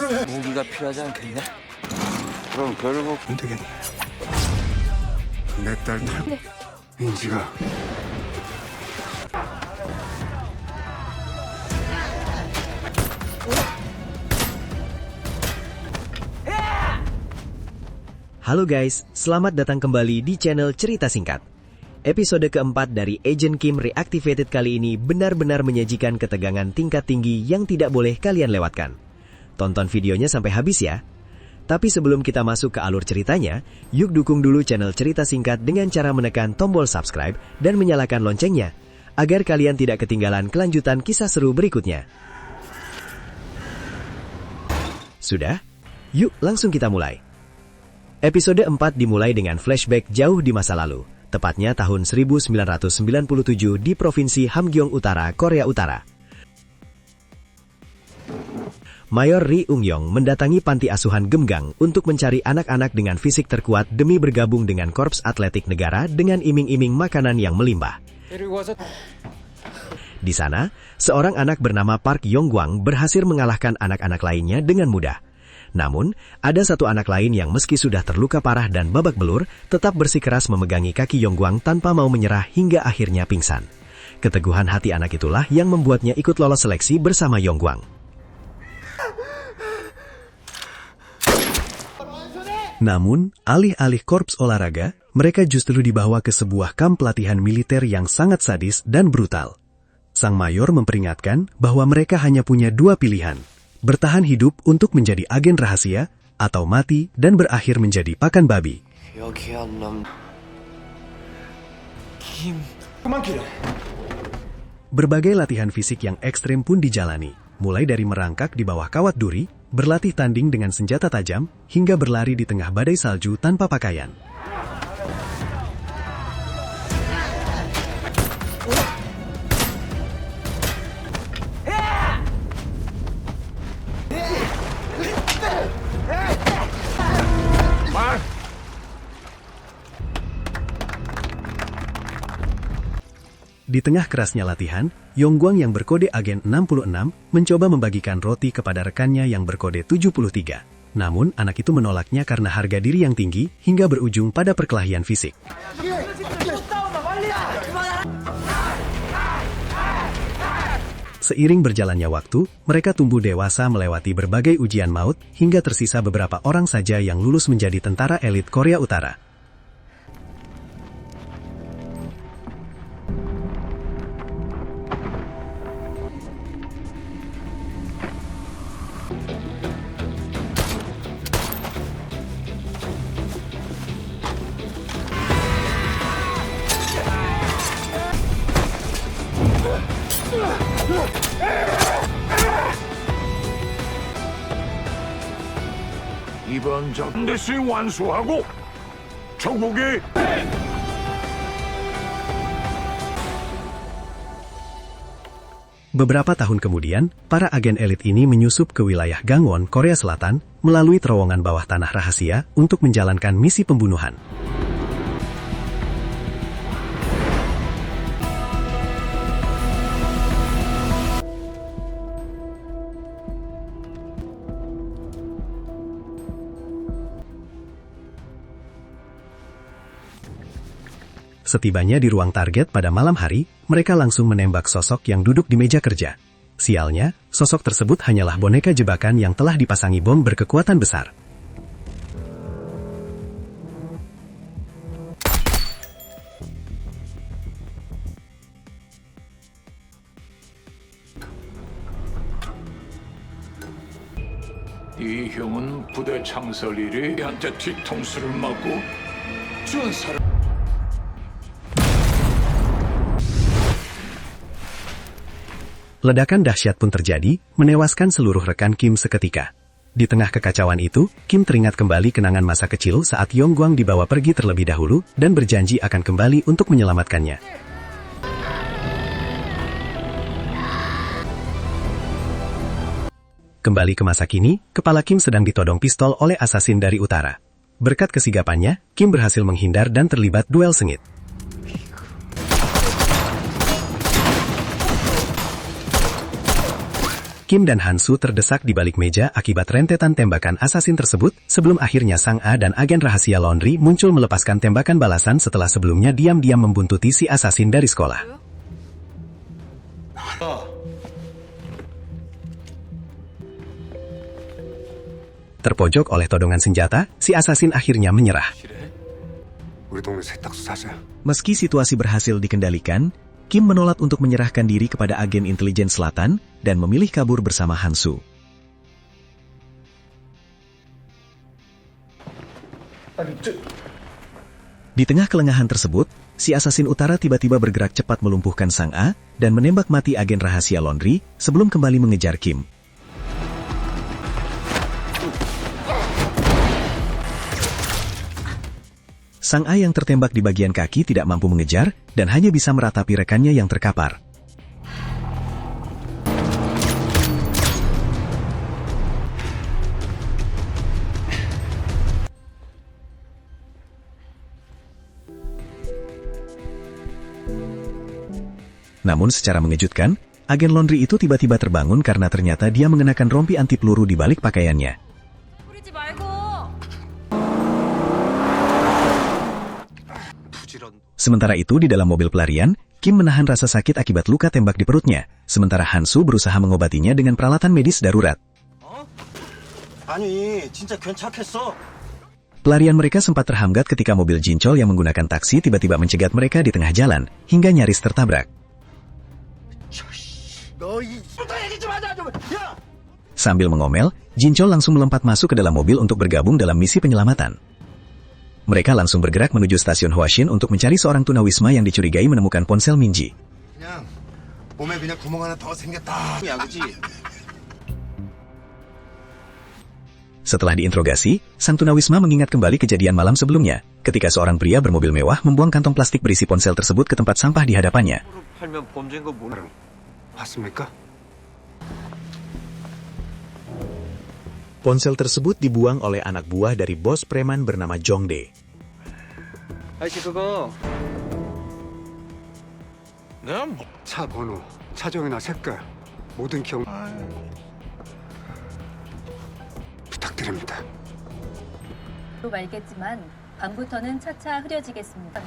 무기가 필요하지 않겠냐? 그럼 결국 안 되겠네. 내 딸 인지가 Halo guys, selamat datang kembali di channel Cerita Singkat. Episode keempat dari Agent Kim Reactivated kali ini benar-benar menyajikan ketegangan tingkat tinggi yang tidak boleh kalian lewatkan. Tonton videonya sampai habis ya. Tapi sebelum kita masuk ke alur ceritanya, yuk dukung dulu channel Cerita Singkat dengan cara menekan tombol subscribe dan menyalakan loncengnya, agar kalian tidak ketinggalan kelanjutan kisah seru berikutnya. Sudah? Yuk langsung kita mulai. Episode 4 dimulai dengan flashback jauh di masa lalu, tepatnya tahun 1997 di Provinsi Hamgyong Utara, Korea Utara. Mayor Ri Ung-yong mendatangi panti asuhan Gemgang untuk mencari anak-anak dengan fisik terkuat demi bergabung dengan Korps Atletik Negara dengan iming-iming makanan yang melimpah. Di sana, seorang anak bernama Park Yong-gwang berhasil mengalahkan anak-anak lainnya dengan mudah. Namun, ada satu anak lain yang meski sudah terluka parah dan babak belur, tetap bersikeras memegangi kaki Yong-gwang tanpa mau menyerah hingga akhirnya pingsan. Keteguhan hati anak itulah yang membuatnya ikut lolos seleksi bersama Yong-gwang. Namun, alih-alih korps olahraga, mereka justru dibawa ke sebuah kamp pelatihan militer yang sangat sadis dan brutal. Sang mayor memperingatkan bahwa mereka hanya punya dua pilihan. Bertahan hidup untuk menjadi agen rahasia, atau mati dan berakhir menjadi pakan babi. Berbagai latihan fisik yang ekstrem pun dijalani, mulai dari merangkak di bawah kawat duri, berlatih tanding dengan senjata tajam, hingga berlari di tengah badai salju tanpa pakaian. Di tengah kerasnya latihan, Yong-gwang yang berkode agen 66 mencoba membagikan roti kepada rekannya yang berkode 73. Namun, anak itu menolaknya karena harga diri yang tinggi hingga berujung pada perkelahian fisik. Seiring berjalannya waktu, mereka tumbuh dewasa melewati berbagai ujian maut hingga tersisa beberapa orang saja yang lulus menjadi tentara elit Korea Utara. 이번 전대시 완수하고 전국에 Beberapa tahun kemudian, para agen elit ini menyusup ke wilayah Gangwon, Korea Selatan, melalui terowongan bawah tanah rahasia untuk menjalankan misi pembunuhan. Setibanya di ruang target pada malam hari, mereka langsung menembak sosok yang duduk di meja kerja. Sialnya, sosok tersebut hanyalah boneka jebakan yang telah dipasangi bom berkekuatan besar. 네 형은 부대 창설 일에 한테 뒤통수를 맞고 전사를 Ledakan dahsyat pun terjadi, menewaskan seluruh rekan Kim seketika. Di tengah kekacauan itu, Kim teringat kembali kenangan masa kecil saat Yong-gwang dibawa pergi terlebih dahulu dan berjanji akan kembali untuk menyelamatkannya. Kembali ke masa kini, kepala Kim sedang ditodong pistol oleh asasin dari utara. Berkat kesigapannya, Kim berhasil menghindar dan terlibat duel sengit. Kim dan Hansu terdesak di balik meja akibat rentetan tembakan asasin tersebut, sebelum akhirnya Sang A dan agen rahasia Laundry muncul melepaskan tembakan balasan setelah sebelumnya diam-diam membuntuti si asasin dari sekolah. Terpojok oleh todongan senjata, si asasin akhirnya menyerah. 우리 동네 세탁소 사장. Meski situasi berhasil dikendalikan, Kim menolak untuk menyerahkan diri kepada agen intelijen selatan dan memilih kabur bersama Hansu. Di tengah kelengahan tersebut, si asasin utara tiba-tiba bergerak cepat melumpuhkan Sang A dan menembak mati agen rahasia Laundry sebelum kembali mengejar Kim. Sang A yang tertembak di bagian kaki tidak mampu mengejar dan hanya bisa meratapi rekannya yang terkapar. Namun secara mengejutkan, agen Laundry itu tiba-tiba terbangun karena ternyata dia mengenakan rompi anti peluru di balik pakaiannya. Sementara itu di dalam mobil pelarian, Kim menahan rasa sakit akibat luka tembak di perutnya, sementara Hansu berusaha mengobatinya dengan peralatan medis darurat. Pelarian mereka sempat terhambat ketika mobil Jinchol yang menggunakan taksi tiba-tiba mencegat mereka di tengah jalan, hingga nyaris tertabrak. Sambil mengomel, Jinchol langsung melompat masuk ke dalam mobil untuk bergabung dalam misi penyelamatan. Mereka langsung bergerak menuju stasiun Hwashin untuk mencari seorang tunawisma yang dicurigai menemukan ponsel Minji. Setelah diinterogasi, sang tunawisma mengingat kembali kejadian malam sebelumnya, ketika seorang pria bermobil mewah membuang kantong plastik berisi ponsel tersebut ke tempat sampah di hadapannya. Ponsel tersebut dibuang oleh anak buah dari bos preman bernama Jongdae. 차 번호, 차종이나 색깔, 모든 기억 부탁드립니다. 말겠지만 밤부터는 차차 흐려지겠습니다.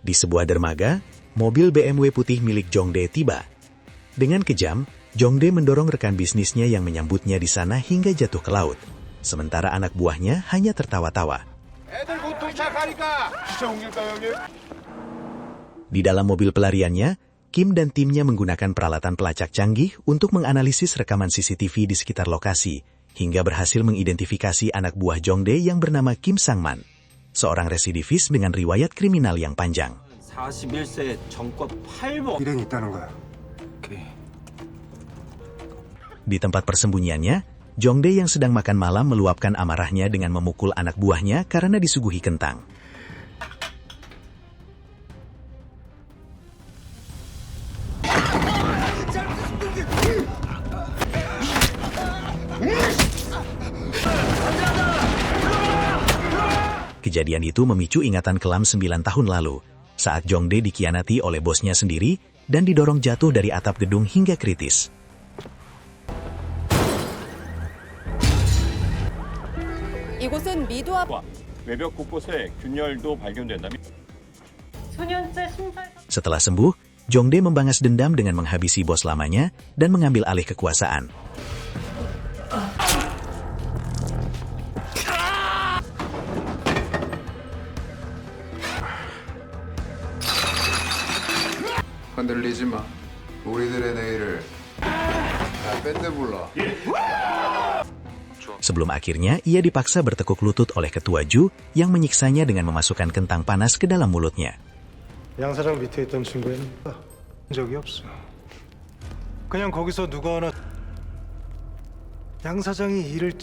Di sebuah dermaga, mobil BMW putih milik Jongdae tiba. Dengan kejam, Jongdae mendorong rekan bisnisnya yang menyambutnya di sana hingga jatuh ke laut. Sementara anak buahnya hanya tertawa-tawa. Di dalam mobil pelariannya, Kim dan timnya menggunakan peralatan pelacak canggih untuk menganalisis rekaman CCTV di sekitar lokasi, hingga berhasil mengidentifikasi anak buah Jongdae yang bernama Kim Sang-man, seorang residivis dengan riwayat kriminal yang panjang. 41세 정권 8번. 일행이 있다는 거야. Di tempat persembunyiannya, Jongdae yang sedang makan malam meluapkan amarahnya dengan memukul anak buahnya karena disuguhi kentang. Kejadian itu memicu ingatan kelam 9 tahun lalu, saat Jongdae dikhianati oleh bosnya sendiri dan didorong jatuh dari atap gedung hingga kritis. 이곳은 미도 앞 외벽 곳곳에 균열도 발견된다며. Setelah sembuh, Jongdae membalas dendam dengan menghabisi bos lamanya dan mengambil alih kekuasaan. 흔들리지 마. 우리들의 내일을 다 밴드 불러. Sebelum akhirnya ia dipaksa bertekuk lutut oleh ketua Ju yang menyiksanya dengan memasukkan kentang panas ke dalam mulutnya. 양 사장 밑에 있던 친구는 본 적이 없어. 그냥 거기서 누가 하나 양 사장이 일을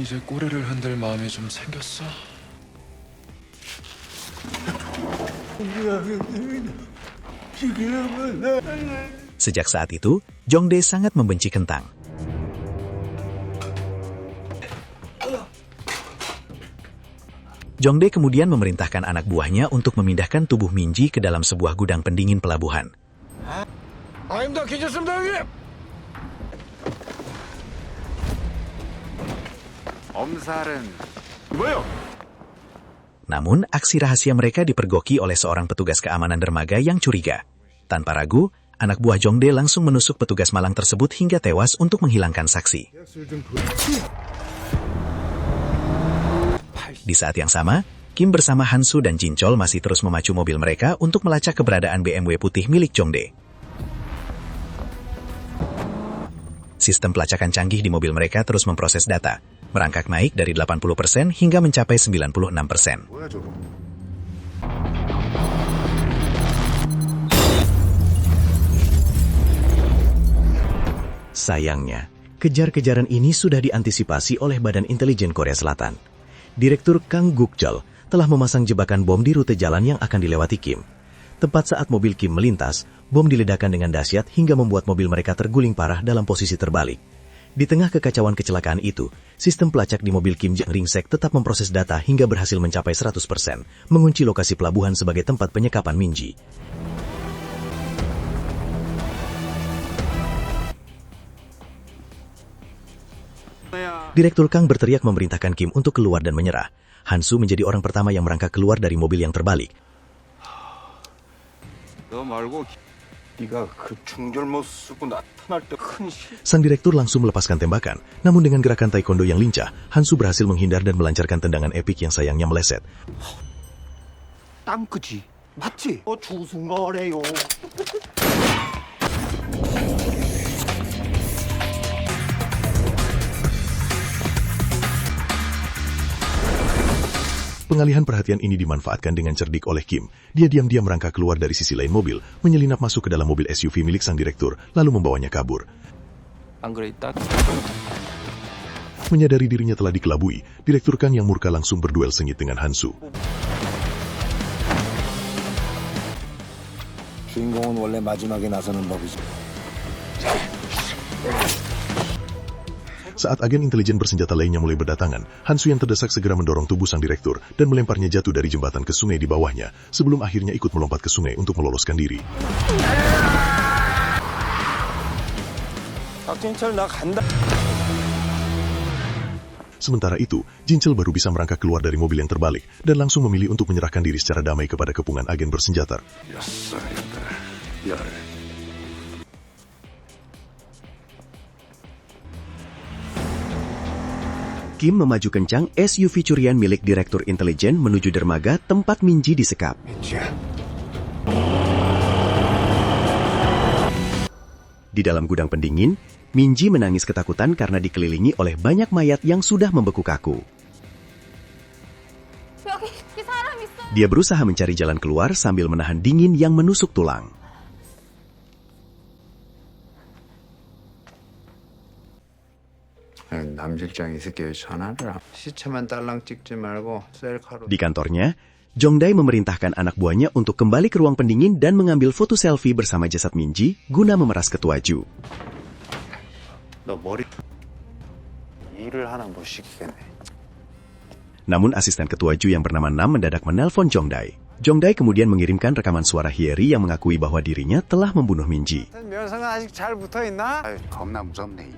이제 꼬리를 흔들 마음이 좀 생겼어? Sejak saat itu, Jongdae sangat membenci kentang. Jongdae kemudian memerintahkan anak buahnya untuk memindahkan tubuh Minji ke dalam sebuah gudang pendingin pelabuhan. 아닙니다, 괜찮습니다, 형님! 엄살은 뭐요? Namun, aksi rahasia mereka dipergoki oleh seorang petugas keamanan dermaga yang curiga. Tanpa ragu, anak buah Jongdae langsung menusuk petugas malang tersebut hingga tewas untuk menghilangkan saksi. Di saat yang sama, Kim bersama Hansu dan Jinchol masih terus memacu mobil mereka untuk melacak keberadaan BMW putih milik Jongdae. Sistem pelacakan canggih di mobil mereka terus memproses data, merangkak naik dari 80% hingga mencapai 96%. Sayangnya, kejar-kejaran ini sudah diantisipasi oleh Badan Intelijen Korea Selatan. Direktur Kang Gukjol telah memasang jebakan bom di rute jalan yang akan dilewati Kim. Tepat saat mobil Kim melintas, bom diledakkan dengan dahsyat hingga membuat mobil mereka terguling parah dalam posisi terbalik. Di tengah kekacauan kecelakaan itu, sistem pelacak di mobil Kim Jong Ringsek tetap memproses data hingga berhasil mencapai 100%, mengunci lokasi pelabuhan sebagai tempat penyekapan Minji. Direktur Kang berteriak memerintahkan Kim untuk keluar dan menyerah. Hansu menjadi orang pertama yang merangkak keluar dari mobil yang terbalik. 너 말고 네가 그 충절못 쓰고 나타날 때 큰 실. Sang direktur langsung melepaskan tembakan, namun dengan gerakan taekwondo yang lincah, Hansu berhasil menghindar dan melancarkan tendangan epik yang sayangnya meleset. 땅크지. 맞지? 주승거래요. Pengalihan perhatian ini dimanfaatkan dengan cerdik oleh Kim. Dia diam-diam merangkak keluar dari sisi lain mobil, menyelinap masuk ke dalam mobil SUV milik sang direktur, lalu membawanya kabur. Menyadari dirinya telah dikelabui, Direktur Kang yang murka langsung berduel sengit dengan Hansu. 주인공은 원래 마지막에 나서는 법이지. Saat agen intelijen bersenjata lainnya mulai berdatangan, Hansu yang terdesak segera mendorong tubuh sang direktur dan melemparnya jatuh dari jembatan ke sungai di bawahnya, sebelum akhirnya ikut melompat ke sungai untuk meloloskan diri. 박진철 나 간다. Sementara itu, Jinchol baru bisa merangkak keluar dari mobil yang terbalik dan langsung memilih untuk menyerahkan diri secara damai kepada kepungan agen bersenjata. Kim memaju kencang SUV curian milik Direktur Intelijen menuju dermaga tempat Minji disekap. Di dalam gudang pendingin, Minji menangis ketakutan karena dikelilingi oleh banyak mayat yang sudah membeku kaku. Dia berusaha mencari jalan keluar sambil menahan dingin yang menusuk tulang. 남 실장이 새끼 전화를 시체만 딸랑 찍지 말고 셀카로. Di kantornya, Jongdae memerintahkan anak buahnya untuk kembali ke ruang pendingin dan mengambil foto selfie bersama jasad Minji guna memeras ketua Ju. 너 머리 일을 하나 못 시키겠네. Namun asisten ketua Ju yang bernama Nam mendadak menelpon Jongdae. Jongdae kemudian mengirimkan rekaman suara Hyeri yang mengakui bahwa dirinya telah membunuh Minji. 면상은 아직 잘 붙어 있나? 겁나 무섭네.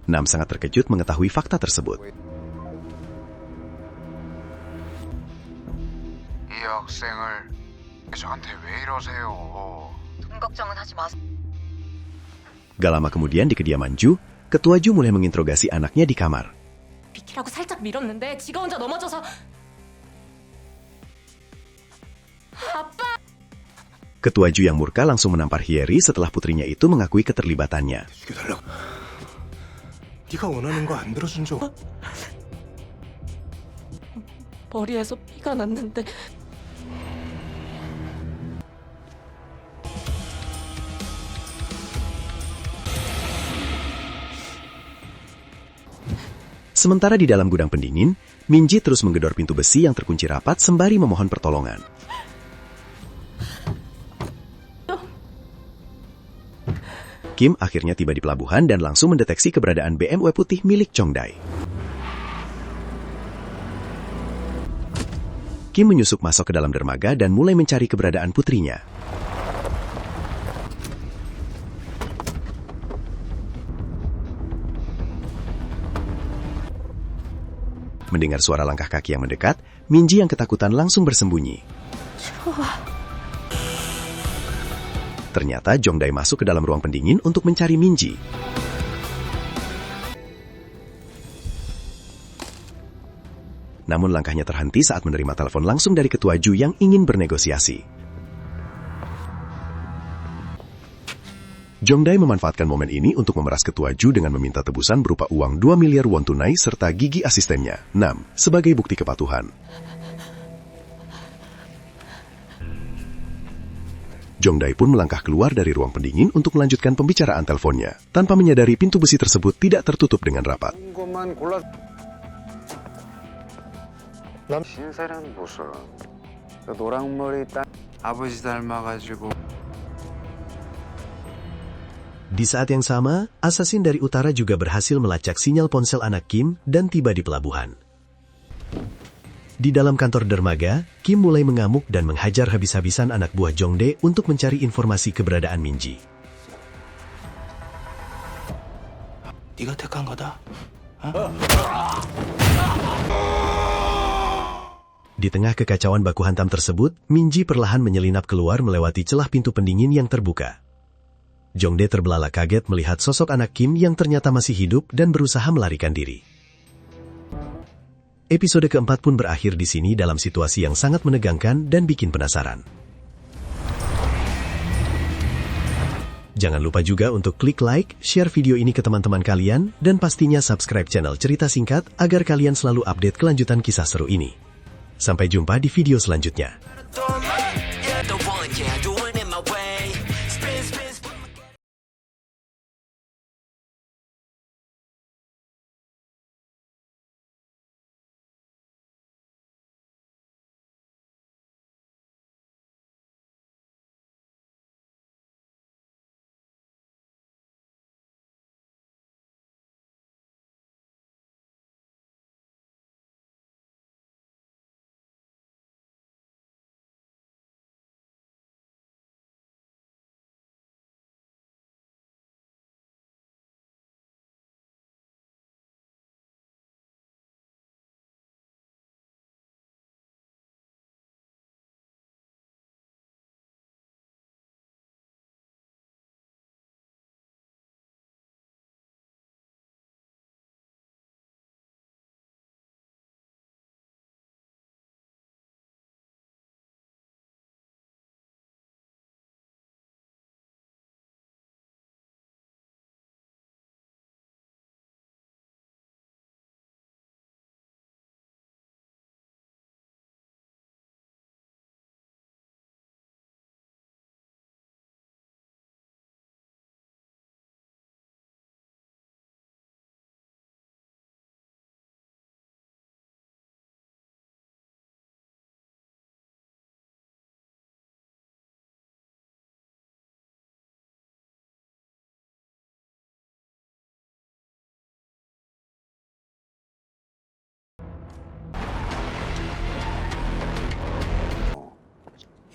Nam sangat terkejut mengetahui fakta tersebut. 이 학생을 저한테 왜 이러세요? 걱정은 하지 마세요. Gak lama kemudian di kediaman Ju, ketua Ju mulai menginterogasi anaknya di kamar. 비키라고 살짝 밀었는데 지가 혼자 넘어져서 아빠! Ketua Ju yang murka langsung menampar Hyeri setelah putrinya itu mengakui keterlibatannya. 네가 원하는 거 안 들어준 적. 머리에서 피가 났는데 Sementara di dalam gudang pendingin, Minji terus menggedor pintu besi yang terkunci rapat sembari memohon pertolongan. Kim akhirnya tiba di pelabuhan dan langsung mendeteksi keberadaan BMW putih milik Jongdae. Kim menyusup masuk ke dalam dermaga dan mulai mencari keberadaan putrinya. Mendengar suara langkah kaki yang mendekat, Minji yang ketakutan langsung bersembunyi. Ternyata Jongdae masuk ke dalam ruang pendingin untuk mencari Minji. Namun langkahnya terhenti saat menerima telepon langsung dari Ketua Ju yang ingin bernegosiasi. Jongdae memanfaatkan momen ini untuk memeras Ketua Ju dengan meminta tebusan berupa uang 2 miliar won tunai serta gigi asistennya, Nam, sebagai bukti kepatuhan. Jongdae pun melangkah keluar dari ruang pendingin untuk melanjutkan pembicaraan teleponnya, tanpa menyadari pintu besi tersebut tidak tertutup dengan rapat. 신사란 무슨 그 노랑머리 딱 아버지 닮아가지고. Di saat yang sama, asasin dari utara juga berhasil melacak sinyal ponsel anak Kim dan tiba di pelabuhan. Di dalam kantor dermaga, Kim mulai mengamuk dan menghajar habis-habisan anak buah Jongdae untuk mencari informasi keberadaan Minji. 네가 택한 거다. Di tengah kekacauan baku hantam tersebut, Minji perlahan menyelinap keluar melewati celah pintu pendingin yang terbuka. Jongdae terbelalak kaget melihat sosok anak Kim yang ternyata masih hidup dan berusaha melarikan diri. Episode keempat pun berakhir di sini dalam situasi yang sangat menegangkan dan bikin penasaran. Jangan lupa juga untuk klik like, share video ini ke teman-teman kalian, dan pastinya subscribe channel Cerita Singkat agar kalian selalu update kelanjutan kisah seru ini. Sampai jumpa di video selanjutnya.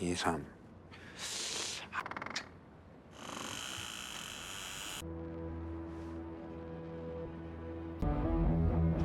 이삼